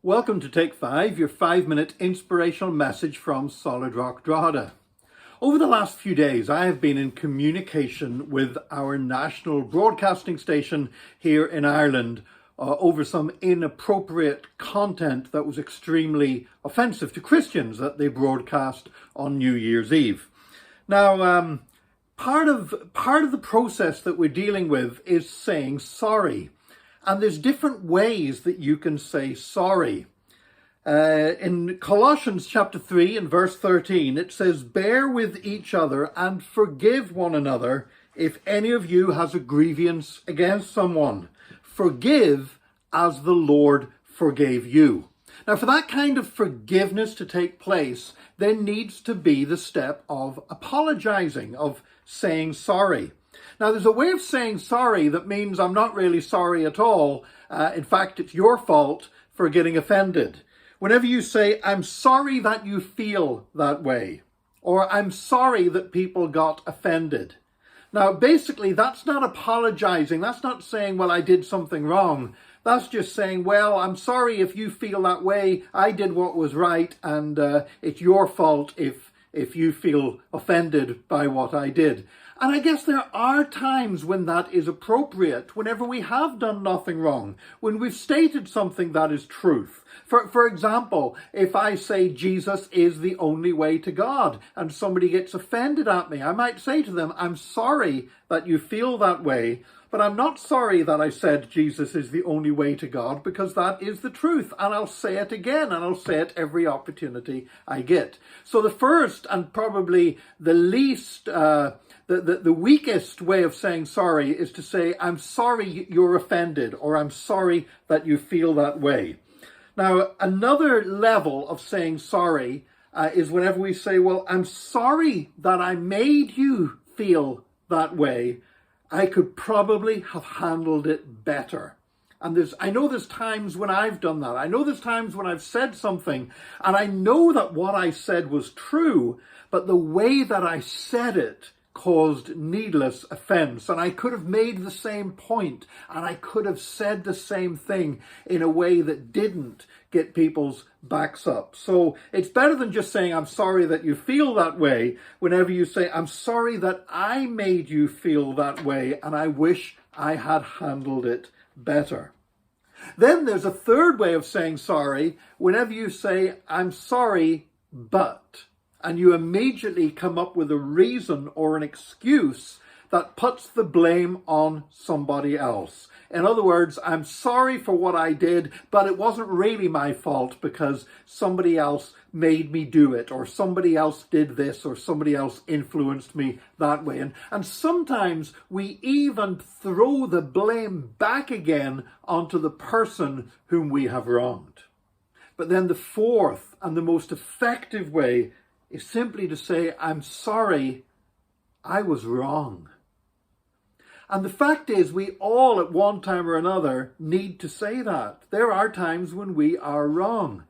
Welcome to Take 5, your 5-minute inspirational message from Solid Rock Drogheda. Over the last few days, I have been in communication with our national broadcasting station here in Ireland over some inappropriate content that was extremely offensive to Christians that they broadcast on New Year's Eve. Now, part of the process that we're dealing with is saying sorry. And there's different ways that you can say sorry. In Colossians chapter 3 and verse 13, it says, "Bear with each other and forgive one another if any of you has a grievance against someone. Forgive as the Lord forgave you." Now, for that kind of forgiveness to take place, there needs to be the step of apologizing, of saying sorry. Now, there's a way of saying sorry that means I'm not really sorry at all. In fact, it's your fault for getting offended. Whenever you say, "I'm sorry that you feel that way," or "I'm sorry that people got offended." Now, basically, that's not apologizing. That's not saying, "Well, I did something wrong." That's just saying, "Well, I'm sorry if you feel that way. I did what was right, and it's your fault if you feel offended by what I did." And I guess there are times when that is appropriate, whenever we have done nothing wrong, when we've stated something that is truth. For example, if I say Jesus is the only way to God and somebody gets offended at me, I might say to them, "I'm sorry that you feel that way, but I'm not sorry that I said Jesus is the only way to God, because that is the truth. And I'll say it again, and I'll say it every opportunity I get." So the first and probably the least, the weakest way of saying sorry is to say, "I'm sorry you're offended," or "I'm sorry that you feel that way." Now, another level of saying sorry is whenever we say, "Well, I'm sorry that I made you feel that way. I could probably have handled it better." And I know there's times when I've done that. I know there's times when I've said something and I know that what I said was true, but the way that I said it caused needless offense. And I could have made the same point and I could have said the same thing in a way that didn't get people's backs up. So it's better than just saying, "I'm sorry that you feel that way." Whenever you say, "I'm sorry that I made you feel that way and I wish I had handled it better." Then there's a third way of saying sorry. Whenever you say, "I'm sorry, but," and you immediately come up with a reason or an excuse that puts the blame on somebody else. In other words, "I'm sorry for what I did, but it wasn't really my fault because somebody else made me do it, or somebody else did this, or somebody else influenced me that way." And sometimes we even throw the blame back again onto the person whom we have wronged. But then the fourth and the most effective way is simply to say, "I'm sorry, I was wrong." And the fact is, we all at one time or another need to say that. There are times when we are wrong.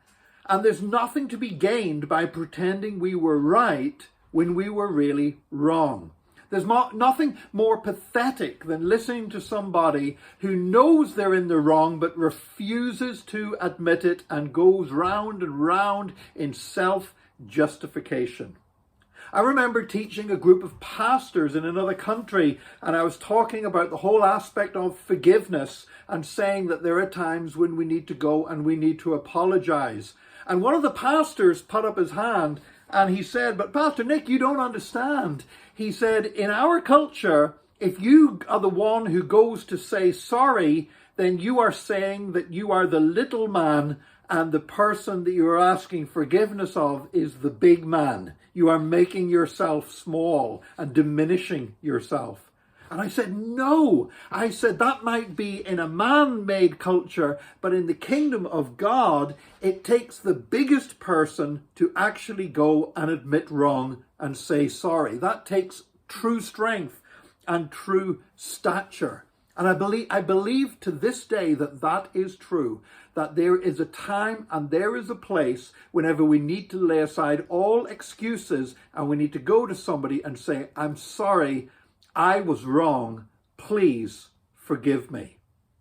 And there's nothing to be gained by pretending we were right when we were really wrong. There's nothing more pathetic than listening to somebody who knows they're in the wrong but refuses to admit it and goes round and round in self-justification. I remember teaching a group of pastors in another country, and I was talking about the whole aspect of forgiveness and saying that there are times when we need to go and we need to apologize. And one of the pastors put up his hand and he said, "But Pastor Nick, you don't understand." He said, "In our culture, if you are the one who goes to say sorry, then you are saying that you are the little man and the person that you are asking forgiveness of is the big man. You are making yourself small and diminishing yourself." And I said, "No." I said, "That might be in a man-made culture, but in the kingdom of God, it takes the biggest person to actually go and admit wrong and say sorry. That takes true strength and true stature." And I believe to this day that that is true, that there is a time and there is a place whenever we need to lay aside all excuses and we need to go to somebody and say, "I'm sorry, I was wrong. Please forgive me."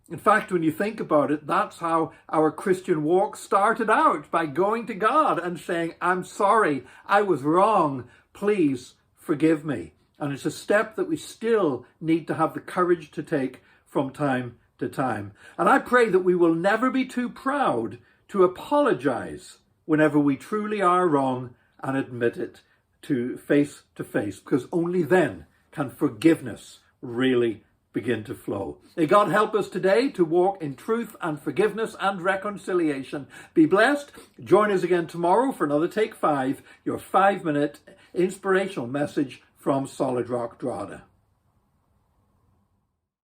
In fact, when you think about it, that's how our Christian walk started out, by going to God and saying, I'm sorry, I was wrong, please forgive me. And it's a step that we still need to have the courage to take from time to time. And I pray that we will never be too proud to apologize whenever we truly are wrong and admit it to face, because only then can forgiveness really begin to flow. May God help us today to walk in truth and forgiveness and reconciliation. Be blessed. Join us again tomorrow for another Take 5, your 5-minute inspirational message from Solid Rock Drogheda.